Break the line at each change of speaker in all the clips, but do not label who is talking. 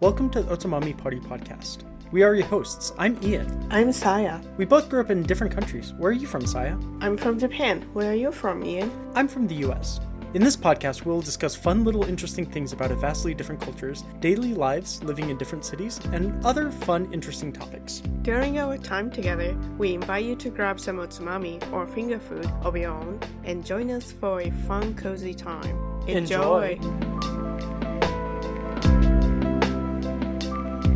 Welcome to the Otsumami Party Podcast. We are your hosts. I'm Ian.
I'm Saya.
We both grew up in different countries. Where are you from, Saya?
I'm from Japan. Where are you from, Ian?
I'm from the US. In this podcast, we'll discuss fun little interesting things about vastly different cultures, daily lives living in different cities, and other fun, interesting topics.
During our time together, we invite you to grab some otsumami or finger food of your own and join us for a fun, cozy time. Enjoy!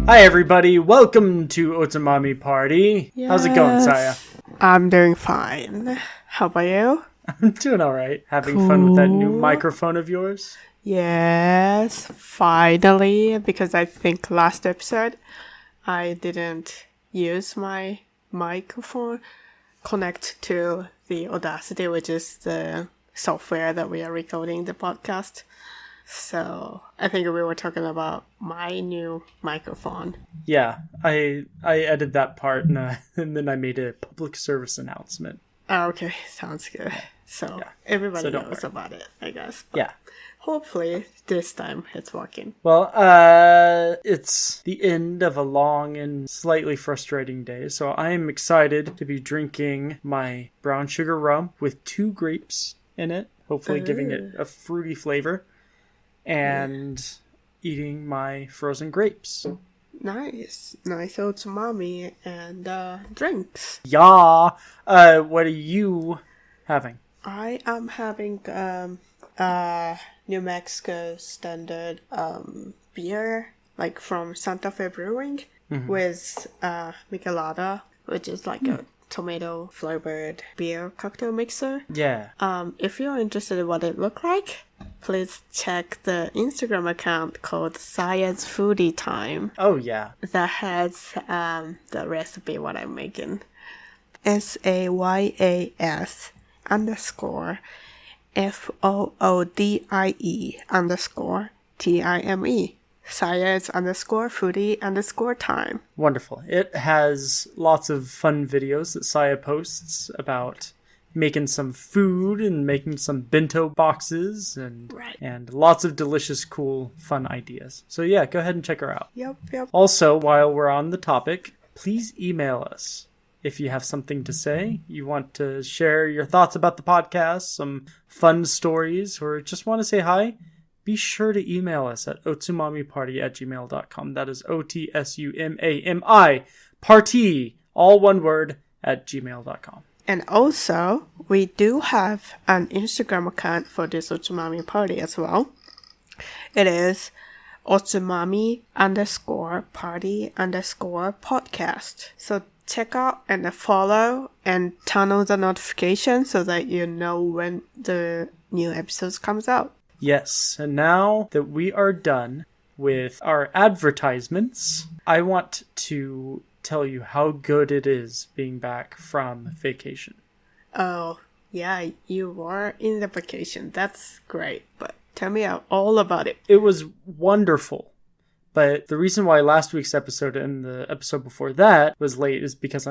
Hi everybody, welcome to Otsumami Party.
Yes.
How's it going, Saya?
I'm doing fine. How about you?
I'm doing alright. Having fun with that new microphone of yours?
Yes, finally, because I think last episode I didn't use my microphone connect to the Audacity, which is the software that we are recording the podcast. So I think we were talking about my new microphone.
Yeah, I edited that part and then I made a public service announcement.
Oh, okay, sounds good. So
Yeah.
everybody
So don't
knows
worry.
about it, I guess. But
Yeah.
hopefully this time it's working.
Well, it's the end of a long and slightly frustrating day, so I am excited to be drinking my brown sugar rum with 2 grapes in it, hopefully giving it a fruity flavor, and eating my frozen grapes.
Nice otsumami and drinks.
Yeah! What are you having?
I am having New Mexico standard beer, like from Santa Fe Brewing, with Michelada, which is like a tomato flavored beer cocktail mixer.
Yeah.
If you're interested in what it looked like, please check the Instagram account called Saya's Foodie Time.
Oh, yeah.
That has the recipe what I'm making. SAYAS_FOODIE_TIME. Saya's _foodie_time.
Wonderful. It has lots of fun videos that Saya posts about making some food and making some bento boxes and
Right.
and lots of delicious, cool, fun ideas. So yeah, go ahead and check her out.
Yep.
Also, while we're on the topic, please email us if you have something to say, you want to share your thoughts about the podcast, some fun stories, or just want to say hi. Be sure to email us at otsumamiparty@gmail.com. That is OTSUMAMI party, all one word, @gmail.com.
And also, we do have an Instagram account for this Otsumami party as well. It is Otsumami_party_podcast. So check out and follow and turn on the notification so that you know when the new episodes comes out.
Yes, and now that we are done with our advertisements, I want to tell you how good it is being back from vacation.
Oh, yeah, you were in the vacation. That's great. But tell me all about it.
It was wonderful. But the reason why last week's episode and the episode before that was late is because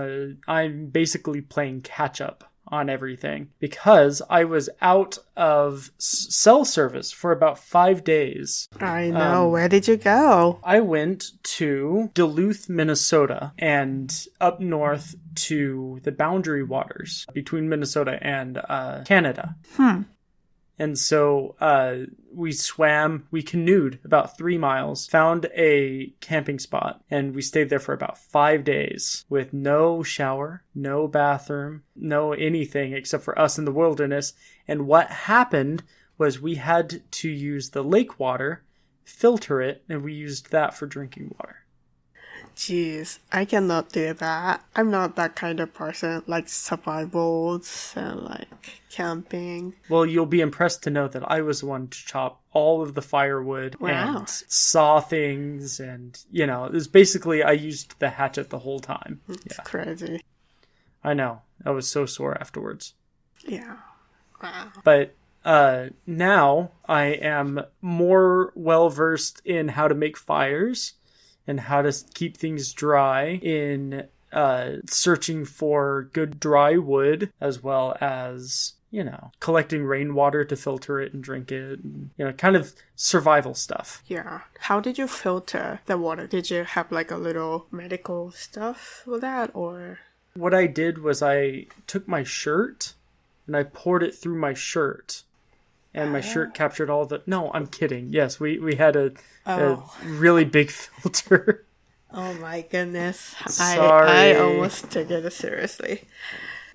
I'm basically playing catch up on everything. Because I was out of cell service for about 5 days.
I know. Where did you go?
I went to Duluth, Minnesota, and up north to the boundary waters between Minnesota and Canada. And so we canoed about 3 miles, found a camping spot, and we stayed there for about 5 days with no shower, no bathroom, no anything except for us in the wilderness. And what happened was we had to use the lake water, filter it, and we used that for drinking water.
Jeez, I cannot do that. I'm not that kind of person, like survivals and like camping.
Well, you'll be impressed to know that I was the one to chop all of the firewood
Wow.
and saw things, and, it was basically, I used the hatchet the whole time.
It's crazy.
I know. I was so sore afterwards.
Yeah. Wow.
But now I am more well-versed in how to make fires and how to keep things dry in searching for good dry wood, as well as, collecting rainwater to filter it and drink it, and, kind of survival stuff.
Yeah. How did you filter the water? Did you have like a little medical stuff with that, or?
What I did was I took my shirt and I poured it through my shirt. And my shirt captured all the... No, I'm kidding. Yes, we had a really big filter.
Oh my goodness.
Sorry.
I almost took it seriously.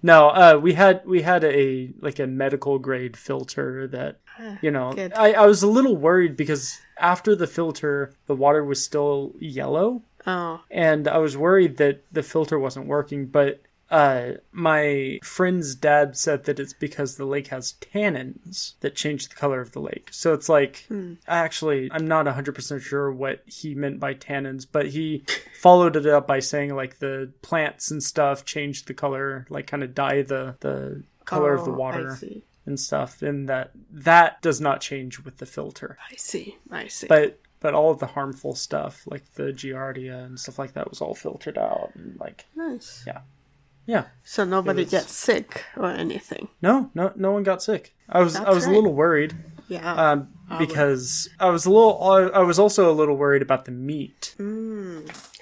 No, we had a medical grade filter that,
good.
I was a little worried because after the filter, the water was still yellow.
Oh.
And I was worried that the filter wasn't working, but my friend's dad said that it's because the lake has tannins that change the color of the lake. So it's like, actually, I'm not 100% sure what he meant by tannins, but he followed it up by saying like the plants and stuff change the color, like kind of dye the color of the water and stuff. And that does not change with the filter.
I see.
But all of the harmful stuff, like the Giardia and stuff like that, was all filtered out. And like,
nice.
Yeah.
So nobody gets sick or anything.
No one got sick. I was a little worried.
Yeah.
Because I was also a little worried about the meat.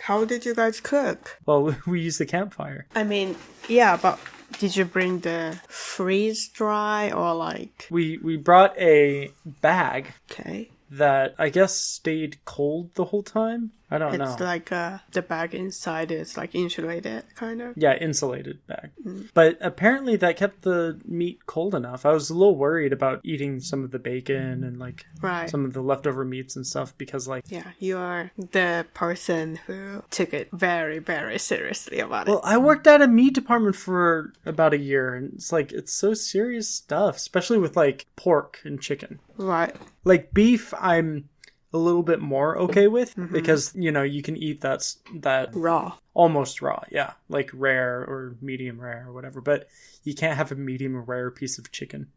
How did you guys cook?
Well, we used the campfire.
I mean, yeah, but did you bring the freeze dry or like?
We brought a bag.
Okay.
That I guess stayed cold the whole time. I don't know.
It's like the bag inside is like insulated, kind of.
Yeah, insulated bag. But apparently that kept the meat cold enough. I was a little worried about eating some of the bacon and like some of the leftover meats and stuff because like...
Yeah, you are the person who took it very, very seriously about it.
Well, I worked at a meat department for about a year and it's like, it's so serious stuff, especially with like pork and chicken.
Right.
Like beef, I'm a little bit more okay with because, you can eat that
raw.
Almost raw, yeah. Like rare or medium rare or whatever. But you can't have a medium rare piece of chicken.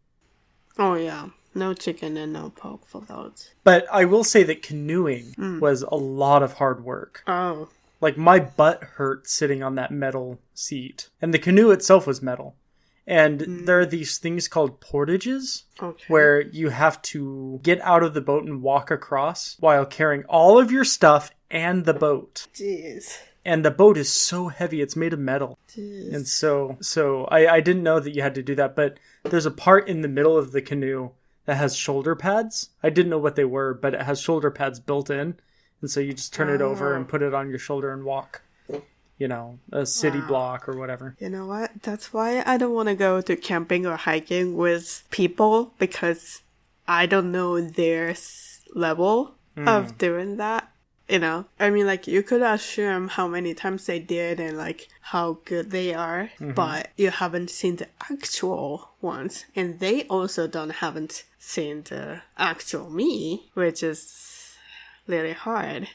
Oh, yeah. No chicken and no pork for those.
But I will say that canoeing was a lot of hard work.
Oh.
Like my butt hurt sitting on that metal seat. And the canoe itself was metal. And there are these things called portages where you have to get out of the boat and walk across while carrying all of your stuff and the boat.
Jeez.
And the boat is so heavy, it's made of metal.
Jeez.
And so I didn't know that you had to do that, but there's a part in the middle of the canoe that has shoulder pads. I didn't know what they were, but it has shoulder pads built in. And so you just turn it over and put it on your shoulder and walk. A city block or whatever.
You know what? That's why I don't want to go to camping or hiking with people because I don't know their level of doing that. I mean, like, you could assume how many times they did and, like, how good they are, but you haven't seen the actual ones. And they also haven't seen the actual me, which is really hard.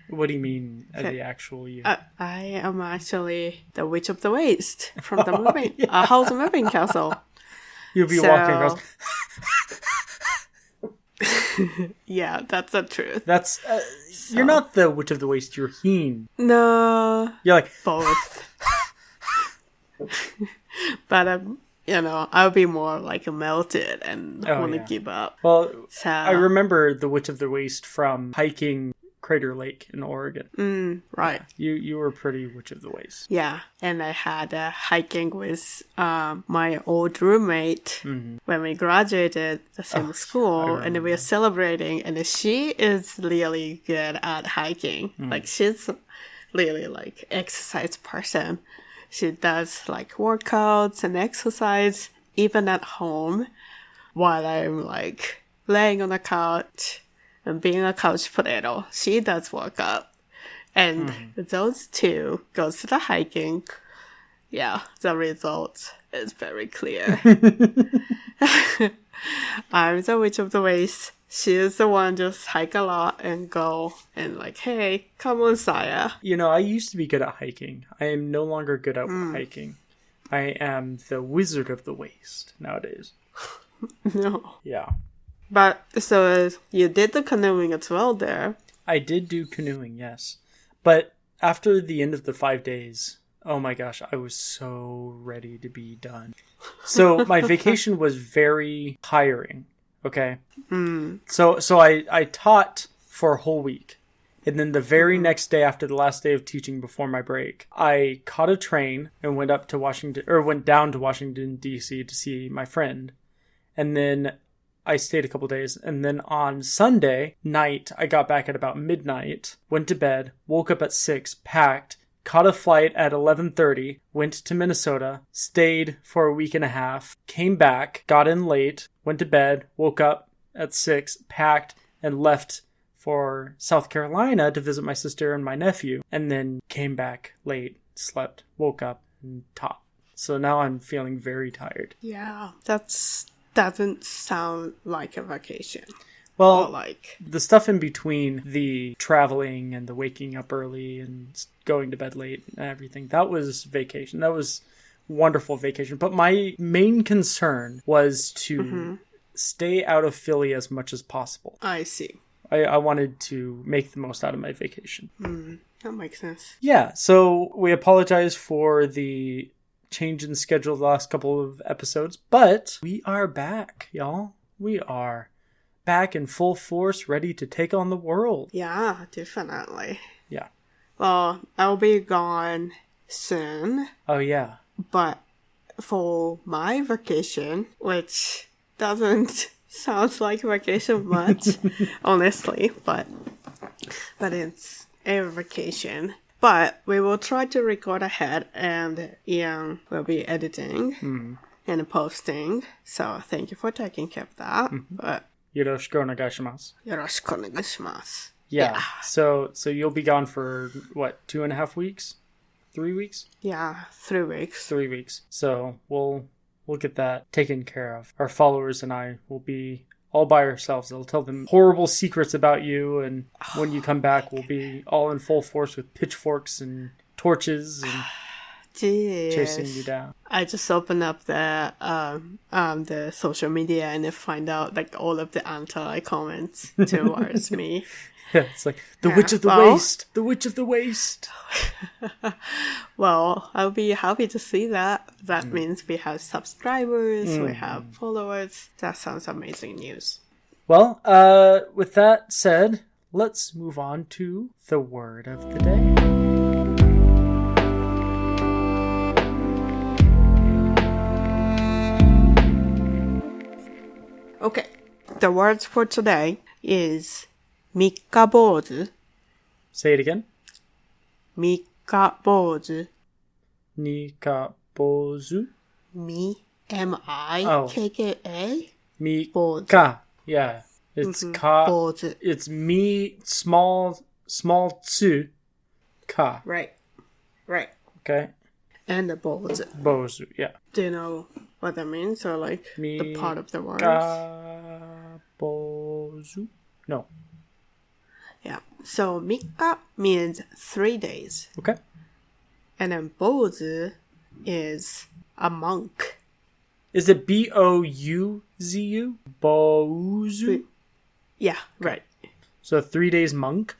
What do you mean, the actual you?
I am actually the Witch of the Waste from the movie, House of Moving Castle.
You'll be walking across.
Yeah, that's the truth.
That's you're not the Witch of the Waste. You're Heen.
No,
you're like
both. But I'll be more like melted and want to give up.
Well, so I remember the Witch of the Waste from hiking Crater Lake in Oregon.
Right.
You were pretty Witch of the Waste.
Yeah, and I had hiking with my old roommate when we graduated the same school, and we were celebrating, and she is really good at hiking. Like, she's really like exercise person. She does like workouts and exercise even at home while I'm like laying on the couch and being a couch potato. She does workout. And those two goes to the hiking. Yeah, the result is very clear. I'm the Witch of the Waste. She is the one just hike a lot and go and like, hey, come on, Saya.
I used to be good at hiking. I am no longer good at hiking. I am the Wizard of the Waste nowadays.
No.
Yeah.
But, so you did the canoeing as well there.
I did do canoeing, yes. But after the end of the 5 days, Oh my gosh, I was so ready to be done. So my vacation was very tiring. Okay. So I taught for a whole week. And then the very next day after the last day of teaching before my break, I caught a train and went down to Washington, D.C. to see my friend. And then I stayed a couple days. And then on Sunday night, I got back at about midnight, went to bed, woke up at 6, packed, caught a flight at 11:30, went to Minnesota, stayed for a week and a half, came back, got in late, went to bed, woke up at 6, packed, and left for South Carolina to visit my sister and my nephew, and then came back late, slept, woke up, and taught. So now I'm feeling very tired.
Yeah, doesn't sound like a vacation.
Well,
Or like
the stuff in between the traveling and the waking up early and going to bed late and everything, that was vacation. That was wonderful vacation. But my main concern was to stay out of Philly as much as possible.
I see.
I wanted to make the most out of my vacation.
That makes sense.
Yeah, so we apologize for the change in schedule the last couple of episodes, but we are back, y'all. We are back in full force, ready to take on the world.
Yeah, definitely.
Yeah.
Well, I'll be gone soon,
Oh, yeah.
but for my vacation, which doesn't sound like vacation much, honestly, but it's a vacation. But we will try to record ahead, and Ian will be editing and posting. So thank you for taking care of that. But
Yoroshiku onegaishimasu.
yoroshiku onegaishimasu.
Yeah. So you'll be gone for, what, 2.5 weeks? 3 weeks?
Yeah, 3 weeks.
3 weeks. So we'll get that taken care of. Our followers and I will be all by ourselves. I'll tell them horrible secrets about you, and when you come back, we'll be all in full force with pitchforks and torches and chasing you down.
I just opened up the social media and I find out like all of the anti comments towards me.
Yeah, it's like the witch of the waste, the witch of the waste.
Well, I'll be happy to see that. That means we have subscribers, we have followers. That sounds amazing news.
Well, with that said, let's move on to the word of the day.
Okay, the words for today is 三日坊主
Say it again.
三日坊主
Nikabozu.
M-I-K-K-A
Mika. Yeah. It's ka.
坊主
It's me, small tsu. Ka.
Right.
Okay.
And the 坊主
Bozu. Yeah.
Do you know what that means, or like the part of the words?
Bozu. No.
Yeah. So 3日 means 3 days.
Okay.
And then 坊主 is a monk.
Is it Bouzu? Bozu?
Yeah, right.
So 3 days monk?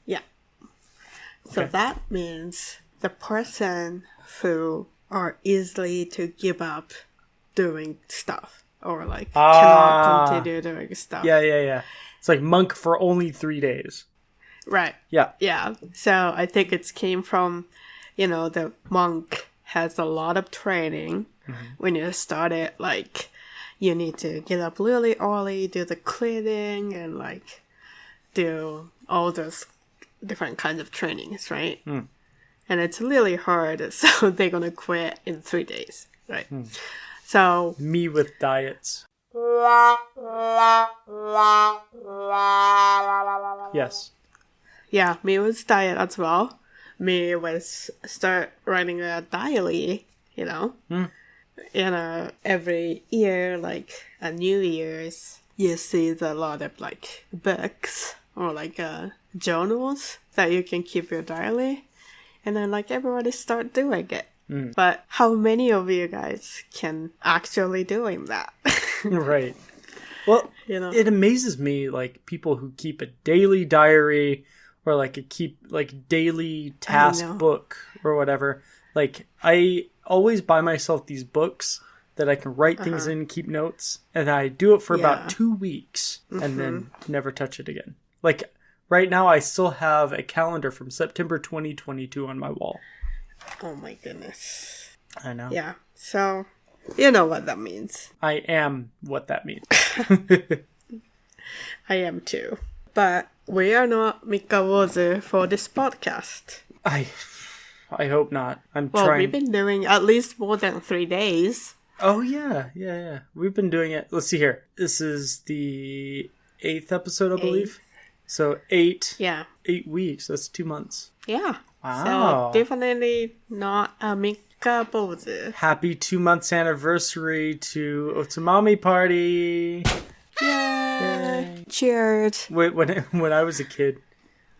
Yeah. So
Okay.
that means the person who are easily to give up doing stuff, or like cannot continue doing stuff.
Yeah. It's like monk for only 3 days.
Right.
Yeah.
Yeah. So I think it came from, the monk has a lot of training. When you start it, like, you need to get up really early, do the cleaning, and like do all those different kinds of trainings, right? And it's really hard, so they're gonna quit in 3 days, right? So
Me with diets. Yes.
yeah, me was diet as well. Me was start writing a diary, every year, like a New Year's, you see a lot of like books or like journals that you can keep your diary, and then like everybody start doing it. But how many of you guys can actually doing that?
Right. Well, it amazes me, like, people who keep a daily diary or like a daily task book or whatever. Like I always buy myself these books that I can write things in, keep notes, and I do it for about 2 weeks and then never touch it again. Like right now I still have a calendar from September 2022 on my wall.
Oh my goodness.
I know.
Yeah. So, you know what that means.
I am what that means.
I am too. But we are not Mikawozu for this podcast.
I hope not. I'm
Well,
trying.
we've been doing at least more than 3 days.
Oh, yeah. We've been doing it. Let's see here. This is the 8th episode, I believe. So 8 weeks. That's 2 months.
Yeah.
Wow.
So definitely not a Mikawozu.
Happy 2 months anniversary to Otsumami Party.
Yay! Cheers.
When I was a kid,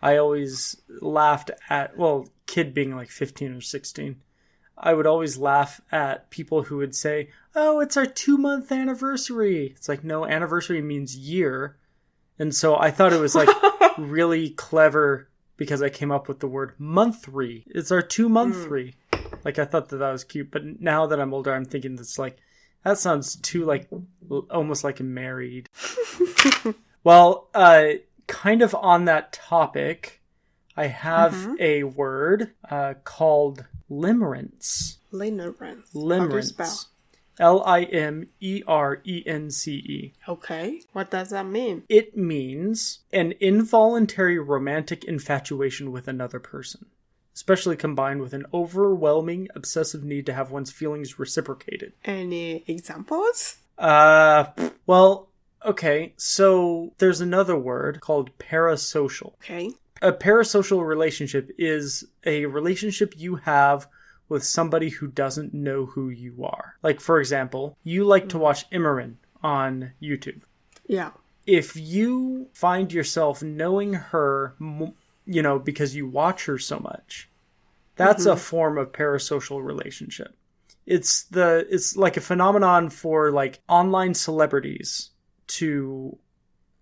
I always laughed at, well, kid being like 15 or 16, I would always laugh at people who would say, oh, it's our 2-month anniversary. It's like, no, anniversary means year. And so I thought it was like really clever because I came up with the word monthly. It's our 2-monthly. Like I thought that was cute. But now that I'm older, I'm thinking that's like, that sounds too like almost like married. Well, kind of on that topic, I have a word called limerence.
Limerence.
Limerence.
How do you spell?
Limerence.
Okay. What does that mean?
It means an involuntary romantic infatuation with another person, especially combined with an overwhelming obsessive need to have one's feelings reciprocated.
Any examples?
Well, okay, so there's another word called parasocial.
Okay.
A parasocial relationship is a relationship you have with somebody who doesn't know who you are. Like, for example, you like to watch Imran on YouTube.
Yeah.
If you find yourself knowing her, you know, because you watch her so much, that's a form of parasocial relationship. It's like a phenomenon for like online celebrities to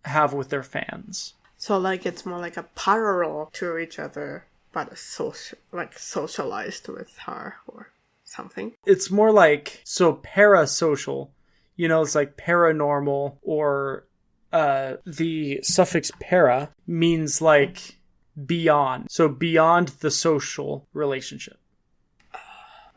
have with their fans.
So like it's more like a parallel to each other, but socialized with her or something.
It's more like, so parasocial, you know, it's like paranormal, or the suffix para means like beyond. So beyond the social relationship.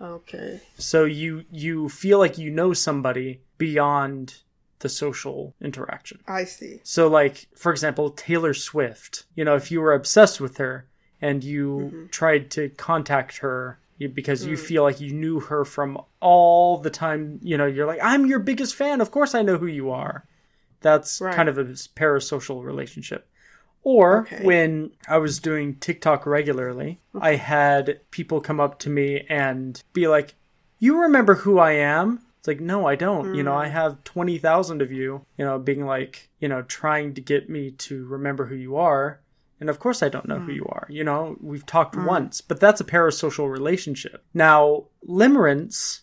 Okay.
So you feel like you know somebody beyond the social interaction.
I see.
So like, for example, Taylor Swift, you know, if you were obsessed with her and you tried to contact her because you feel like you knew her from all the time, you know, you're like, I'm your biggest fan. Of course I know who you are. That's kind of a parasocial relationship. Or when I was doing TikTok regularly, I had people come up to me and be like, you remember who I am? It's like, no, I don't. You know, I have 20,000 of you, you know, being like, you know, trying to get me to remember who you are. And of course I don't know who you are. You know, we've talked once, but that's a parasocial relationship. Now, limerence,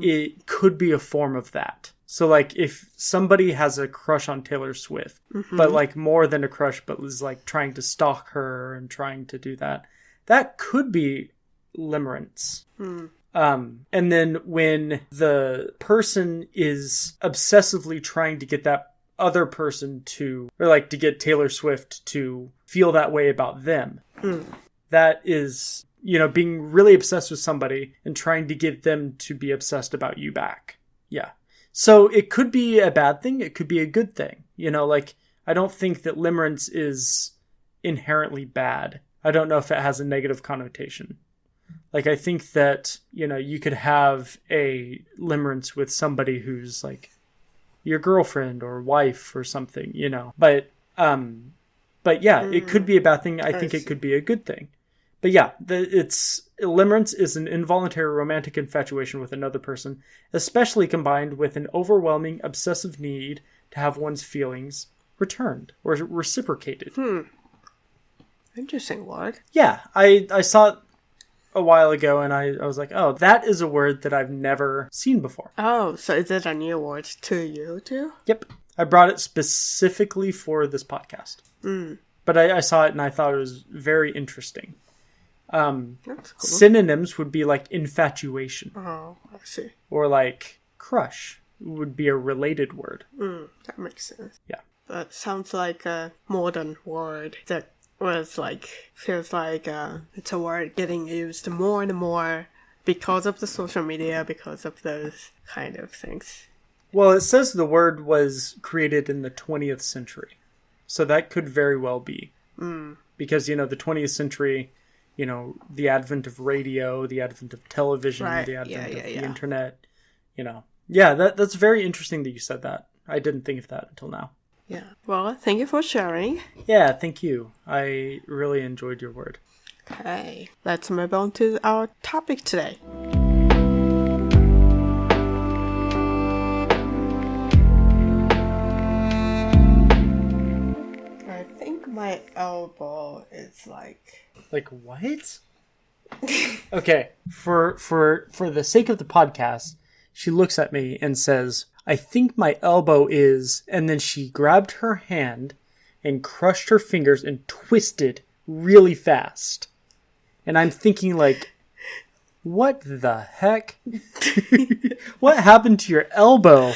it could be a form of that. So like if somebody has a crush on Taylor Swift, but like more than a crush, but is like trying to stalk her and trying to do that, that could be limerence. And then when the person is obsessively trying to get that other person to, or like to get Taylor Swift to feel that way about them, that is, you know, being really obsessed with somebody and trying to get them to be obsessed about you back. Yeah. So it could be a bad thing. It could be a good thing. You know, like, I don't think that limerence is inherently bad. I don't know if it has a negative connotation. Like, I think that, you know, you could have a limerence with somebody who's like your girlfriend or wife or something, you know. But yeah, it could be a bad thing. I think it could be a good thing. But yeah, limerence is an involuntary romantic infatuation with another person, especially combined with an overwhelming obsessive need to have one's feelings returned or reciprocated.
Interesting word.
Yeah, I saw it a while ago and I was like, oh, that is a word that I've never seen before.
Oh, so is it a new word to you too?
Yep. I brought it specifically for this podcast. but I saw it and I thought it was very interesting.
That's cool.
Synonyms would be like infatuation.
Oh, I see.
Or like crush would be a related word.
That makes sense.
Yeah.
That sounds like a modern word that was like, feels like it's a word getting used more and more because of the social media, because of those kind of things.
Well, it says the word was created in the 20th century. So that could very well be. Because, the 20th century, the advent of radio, the advent of television, the advent of the internet, Yeah, that's very interesting that you said that. I didn't think of that until now.
Yeah. Well, thank you for sharing.
Yeah, thank you. I really enjoyed your word.
Okay. Let's move on to our topic today. I think my elbow is like...
Like what? Okay, for the sake of the podcast, she looks at me and says, I think my elbow is, and then she grabbed her hand and crushed her fingers and twisted really fast. And I'm thinking like, what the heck? What happened to your elbow?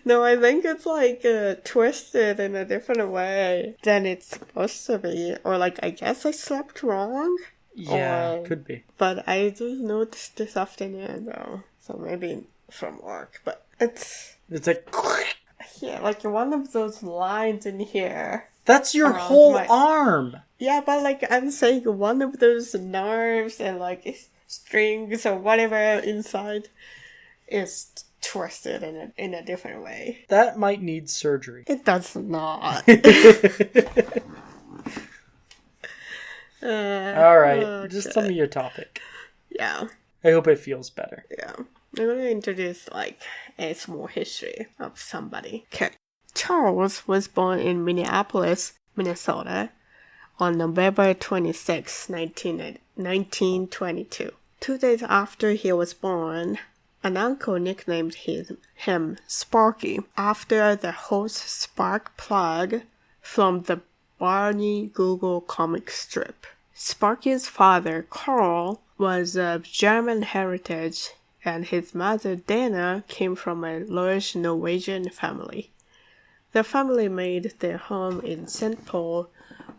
No, I think it's like twisted in a different way than it's supposed to be. Or like, I guess I slept wrong.
Yeah, could be.
But I just noticed this afternoon though. So maybe from work. But it's
like...
Yeah, like one of those lines in here.
That's your whole arm.
Yeah, but like I'm saying, one of those nerves and like strings or whatever inside is twisted in a different way.
That might need surgery.
It does not.
All right,
okay.
Just tell me your topic.
Yeah.
I hope it feels better.
Yeah. I'm going to introduce like a small history of somebody. Okay. Charles was born in Minneapolis, Minnesota on November 26, 1922. 2 days after he was born, an uncle nicknamed him Sparky after the host Spark Plug from the Barney Google comic strip. Sparky's father, Carl, was of German heritage, and his mother, Dana, came from a large Norwegian family. The family made their home in St. Paul,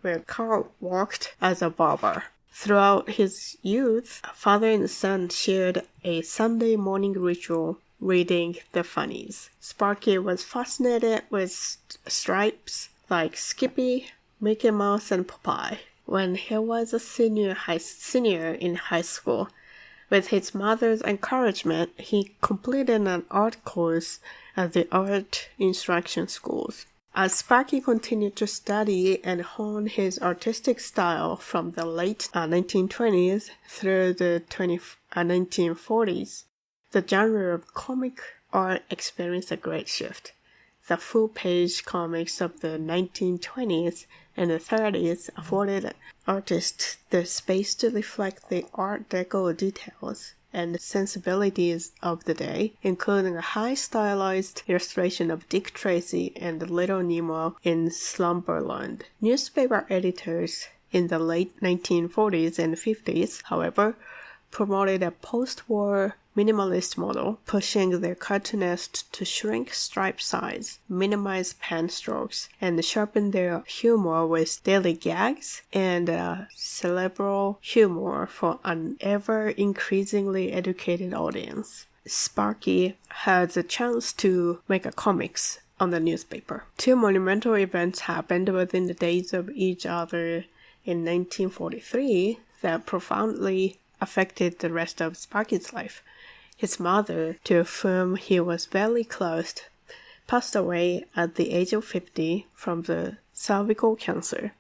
where Carl worked as a barber. Throughout his youth, father and son shared a Sunday morning ritual reading the funnies. Sparky was fascinated with stripes like Skippy, Mickey Mouse, and Popeye. When he was a senior in high school, with his mother's encouragement, he completed an art course at the art instruction schools. As Sparky continued to study and hone his artistic style from the late 1920s through the 1940s, the genre of comic art experienced a great shift. The full-page comics of the 1920s and the 30s afforded artists the space to reflect the Art Deco details and sensibilities of the day, including a high-stylized illustration of Dick Tracy and Little Nemo in Slumberland. Newspaper editors in the late 1940s and 50s, however, promoted a post-war minimalist model, pushing their cartoonists to shrink stripe size, minimize pen strokes, and sharpen their humor with daily gags and cerebral humor for an ever-increasingly educated audience. Sparky had the chance to make a comics on the newspaper. Two monumental events happened within the days of each other in 1943 that profoundly affected the rest of Sparky's life. His mother, to whom he was very close, passed away at the age of 50 from the cervical cancer,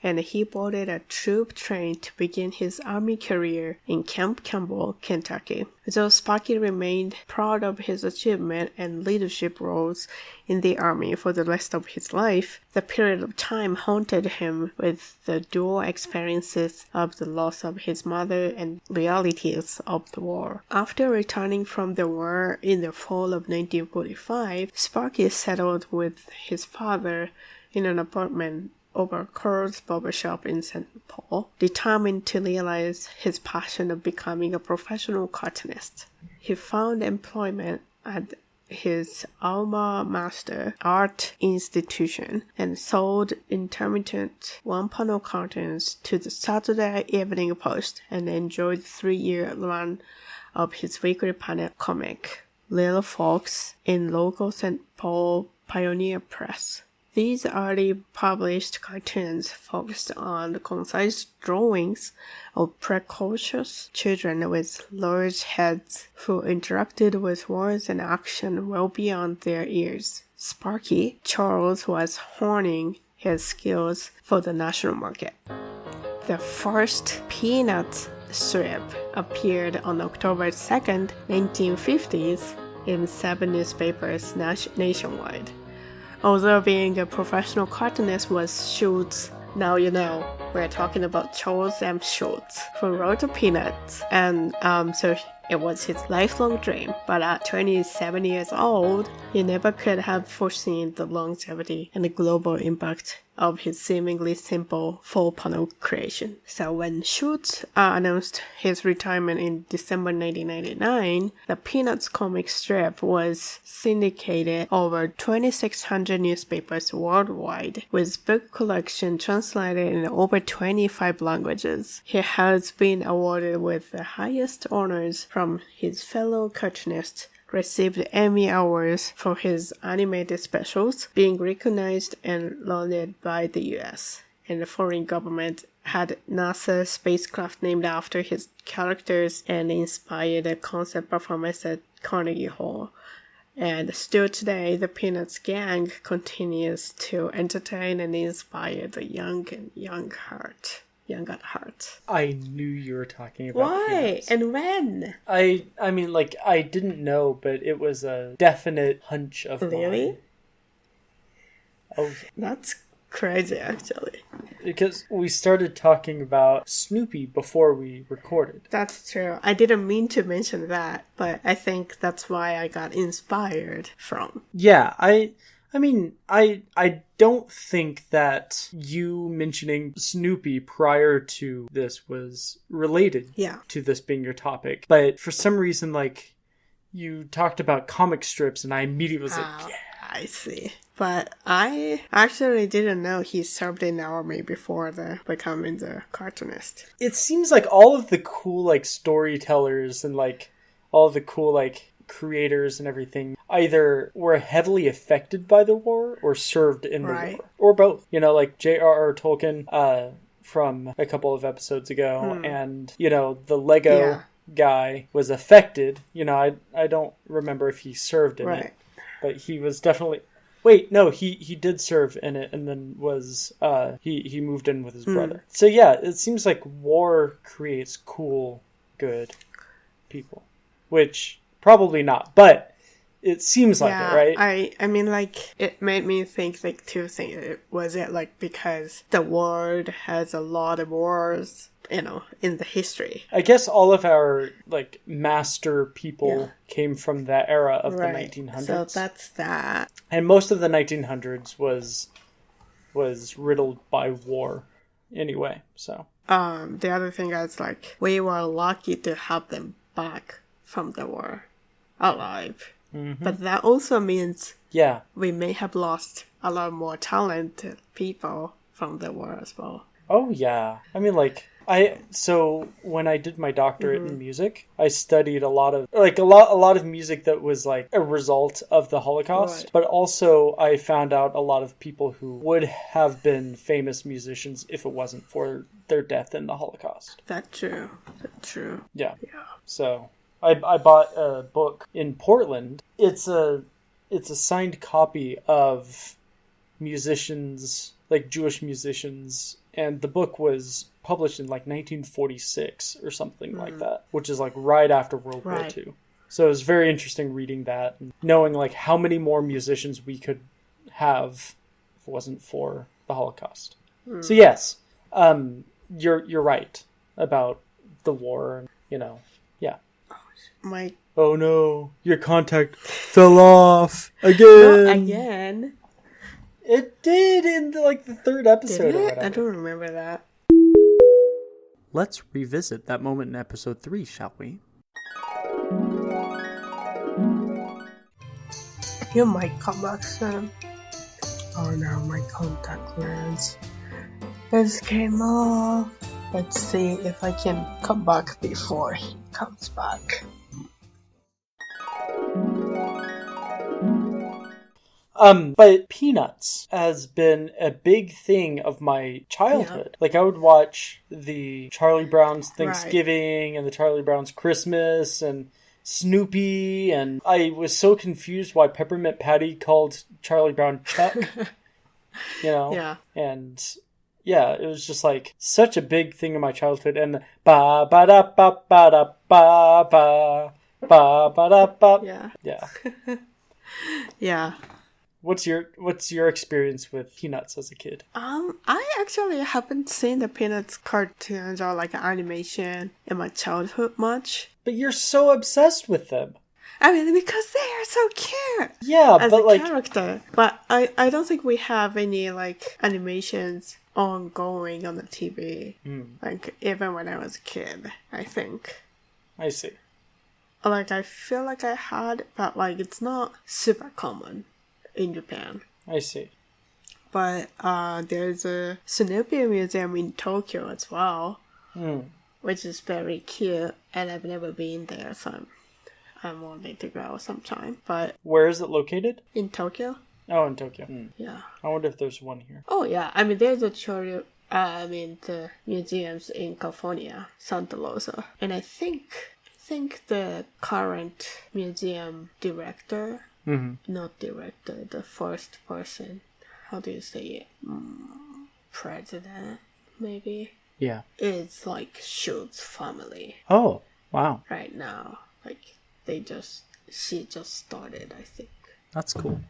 and he boarded a troop train to begin his army career in Camp Campbell, Kentucky. Though Sparky remained proud of his achievement and leadership roles in the army for the rest of his life, the period of time haunted him with the dual experiences of the loss of his mother and realities of the war. After returning from the war in the fall of 1945, Sparky settled with his father in an apartment over Carl's barbershop in St. Paul, determined to realize his passion of becoming a professional cartoonist. He found employment at his alma mater art institution and sold intermittent one-panel cartoons to the Saturday Evening Post and enjoyed the 3-year run of his weekly panel comic, Little Fox, in local St. Paul Pioneer Press. These early published cartoons focused on the concise drawings of precocious children with large heads who interacted with words and action well beyond their ears. Sparky, Charles was honing his skills for the national market. The first Peanuts strip appeared on October 2nd, 1950s in 7 newspapers nationwide. Although being a professional cartoonist was Schulz, now you know, we're talking about Charles M. Schulz, who wrote the Peanuts, and so it was his lifelong dream. But at 27 years old, he never could have foreseen the longevity and the global impact of his seemingly simple full-panel creation. So when Schulz announced his retirement in December 1999, the Peanuts comic strip was syndicated over 2,600 newspapers worldwide, with book collection translated in over 25 languages. He has been awarded with the highest honors from his fellow cartoonists, received Emmy Awards for his animated specials, being recognized and lauded by the US. And the foreign government had NASA spacecraft named after his characters and inspired a concert performance at Carnegie Hall. And still today, the Peanuts gang continues to entertain and inspire the young at heart.
I knew you were talking about
Why?
Peanuts.
And when?
I mean, like, I didn't know, but it was a definite hunch of
Really?
mine. Oh,
That's crazy, actually.
because we started talking about Snoopy before we recorded.
That's true. I didn't mean to mention that, but I think that's why I got inspired from.
Yeah, I mean, I don't think that you mentioning Snoopy prior to this was related to this being your topic. But for some reason, like, you talked about comic strips and I immediately was like, yeah.
I see. But I actually didn't know he served in the army before becoming the cartoonist.
It seems like all of the cool, like, storytellers and, like, all of the cool, like, creators and everything either were heavily affected by the war or served in the war. Or both. You know, like J.R.R. Tolkien from a couple of episodes ago and, you know, the Lego guy was affected. You know, I don't remember if he served in it. But he was definitely... Wait, no, he did serve in it and then was... he moved in with his brother. So yeah, it seems like war creates cool, good people. Which, probably not, but it seems like it, right?
I mean, like, it made me think, like, two things. Was it, like, because the world has a lot of wars, you know, in the history?
I guess all of our, like, master people came from that era of the 1900s.
So that's that.
And most of the 1900s was riddled by war anyway, so.
The other thing is, like, we were lucky to have them back from the war alive. Mm-hmm. But that also means we may have lost a lot more talented people from the war as well.
Oh, yeah. I mean, like, so when I did my doctorate in music, I studied a lot of music that was like a result of the Holocaust, but also I found out a lot of people who would have been famous musicians if it wasn't for their death in the Holocaust.
That's true.
Yeah. So I bought a book in Portland. It's a signed copy of musicians, like Jewish musicians, and the book was published in like 1946 or something like that, which is like right after World War II. So it was very interesting reading that and knowing like how many more musicians we could have if it wasn't for the Holocaust. So yes, you're right about the war, and you know, oh no, your contact fell off again.
Not again.
It did in like the third episode
Did
or
it?
whatever.
I don't remember that.
Let's revisit that moment in episode 3, shall we?
You might come back soon. Oh no, my contact lens. It came off. Let's see if I can come back before he comes back.
But Peanuts has been a big thing of my childhood. Like, I would watch the Charlie Brown's Thanksgiving and the Charlie Brown's Christmas and Snoopy, and I was so confused why Peppermint Patty called Charlie Brown Chuck, you know?
Yeah.
And yeah, it was just like such a big thing in my childhood. And the ba ba da ba ba da ba ba ba ba da ba.
Yeah.
Yeah.
Yeah.
What's your experience with Peanuts as a kid?
I actually haven't seen the Peanuts cartoons or like animation in my childhood much.
But you're so obsessed with them.
I mean, because they are so cute.
Yeah,
as
but
a
like
character. But I don't think we have any like animations ongoing on the TV. Like even when I was a kid, I think.
I see.
Like I feel like I had, but like it's not super common in Japan.
I see.
But there's a Snoopy museum in Tokyo as well, which is very cute, and I've never been there, so I'm wanting to go sometime. But
Where is it located?
in Tokyo,
Oh, in Tokyo.
yeah.
I wonder if there's one here.
Oh yeah, I mean there's the museums in California, Santa Rosa, and I think the current museum director. Not director, the first person. How do you say it? President, maybe?
Yeah.
It's like Schultz family
Oh, wow.
right now. Like, she just started, I think.
That's cool.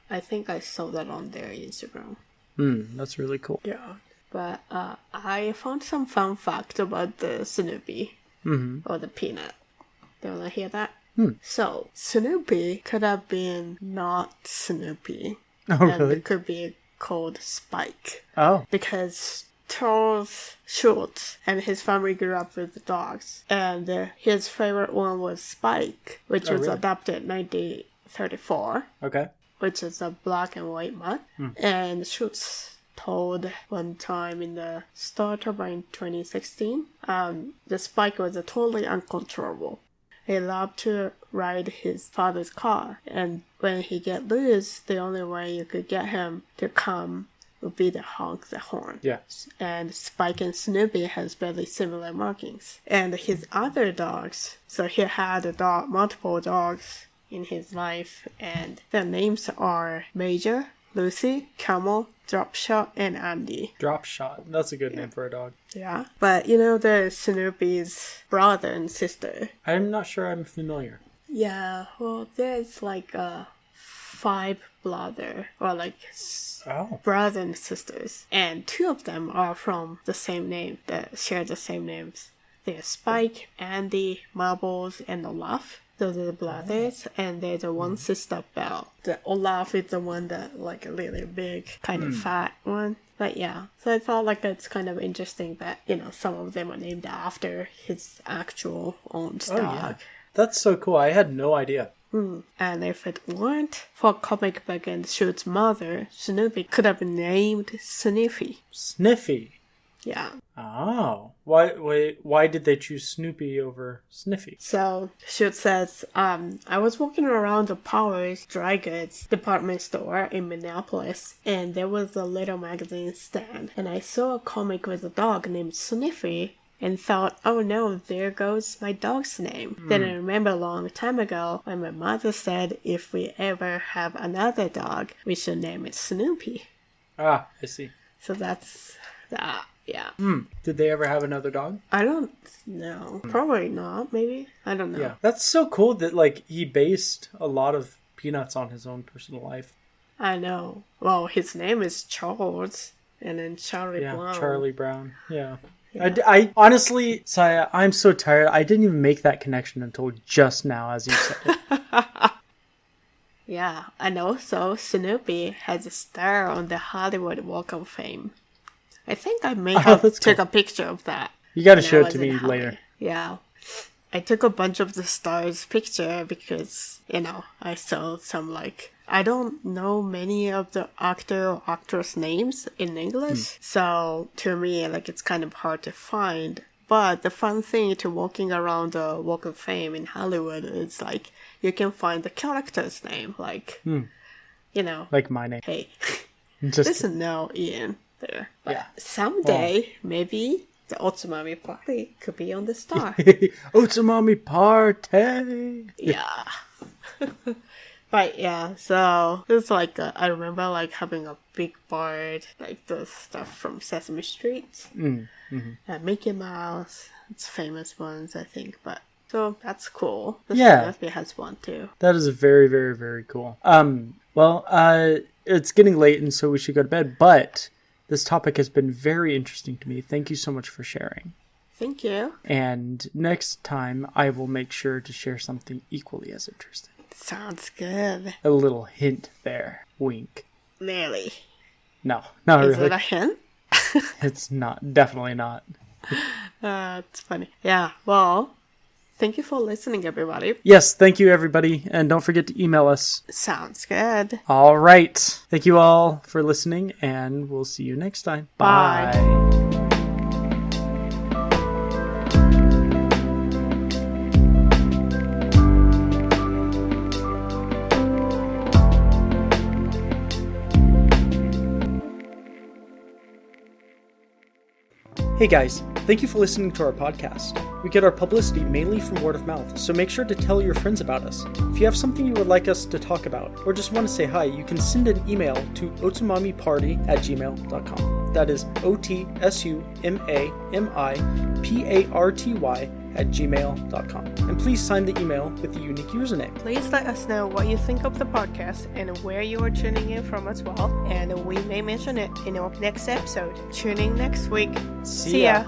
I think I saw that on their Instagram.
That's really cool.
Yeah. But I found some fun fact about the Snoopy. Or the peanut. Do you want to hear that? So, Snoopy could have been not Snoopy.
Oh,
and
really?
it could be called Spike.
Oh.
Because Charles Schultz and his family grew up with dogs. And his favorite one was Spike, which was
really?
adopted in 1934,
Okay.
which is a black and white mutt. And Schultz told one time in the startup in 2016, the Spike was totally uncontrollable. He loved to ride his father's car, and when he get loose, the only way you could get him to come would be to honk the horn.
Yeah.
And Spike and Snoopy has very similar markings. And his other dogs, so he had multiple dogs in his life, and their names are Major, Lucy, Camel, Dropshot, and Andy.
Drop Shot. That's a good name for a dog.
Yeah. But you know the Snoopy's brother and sister.
I'm not sure I'm familiar.
Yeah, well, there's like 5 brother or like
Oh.
brothers and sisters, and 2 of them are from the same name that share the same names. They're Spike, Andy, Marbles, and Olaf. Those are the brothers, and there's a one sister, Belle. The Olaf is the one that like a really big, kind of fat one. But yeah, so I thought like it's kind of interesting that some of them are named after his actual own dog.
yeah. That's so cool. I had no idea.
And if it weren't for comic book and Schultz's mother, Snoopy could have been named Sniffy.
Sniffy.
Yeah.
Oh. Why did they choose Snoopy over Sniffy?
So, Schultz says, I was walking around the Powers dry goods department store in Minneapolis, and there was a little magazine stand, and I saw a comic with a dog named Sniffy, and thought, oh no, there goes my dog's name. Then I remember a long time ago when my mother said if we ever have another dog, we should name it Snoopy.
Ah, I see.
So that's that. Yeah.
Did they ever have another dog?
I don't know. Probably not, maybe. I don't know.
Yeah. That's so cool that, like, he based a lot of Peanuts on his own personal life.
I know. Well, his name is Charles, and then Charlie Brown.
Charlie Brown. Yeah. I honestly, Saya, I'm so tired. I didn't even make that connection until just now as you said it.
Yeah, and also Snoopy has a star on the Hollywood Walk of Fame. I think I may have took a picture of that.
You got to show it to me later.
Yeah. I took a bunch of the stars picture because, I saw some I don't know many of the actor or actress names in English. So to me, it's kind of hard to find. But the fun thing to walking around the Walk of Fame in Hollywood is you can find the character's name. Like
my name.
Hey, there's no Ian there. But
yeah.
Someday, maybe the Otsumami party could be on the star.
Otsumami party!
Yeah. But yeah, so it's I remember having a big board, the stuff from Sesame Street. Mickey Mouse, it's famous ones, I think, but so that's cool. The Snoopy has one too.
That is very, very, very cool. It's getting late and so we should go to bed, but this topic has been very interesting to me. Thank you so much for sharing.
Thank you.
And next time I will make sure to share something equally as interesting.
Sounds good.
A little hint there. Wink.
Really?
No, not really.
Is it a hint?
It's not. Definitely not.
It's funny. Yeah, well, thank you for listening, everybody.
Yes, thank you, everybody. And don't forget to email us.
Sounds good.
All right. Thank you all for listening, and we'll see you next time.
Bye.
Hey guys, thank you for listening to our podcast. We get our publicity mainly from word of mouth, so make sure to tell your friends about us. If you have something you would like us to talk about, or just want to say hi, you can send an email to otsumamiparty@gmail.com. That is otsumamiparty@gmail.com. And please sign the email with the unique username.
Please let us know what you think of the podcast and where you are tuning in from as well, and we may mention it in our next episode. Tune in next week. See ya.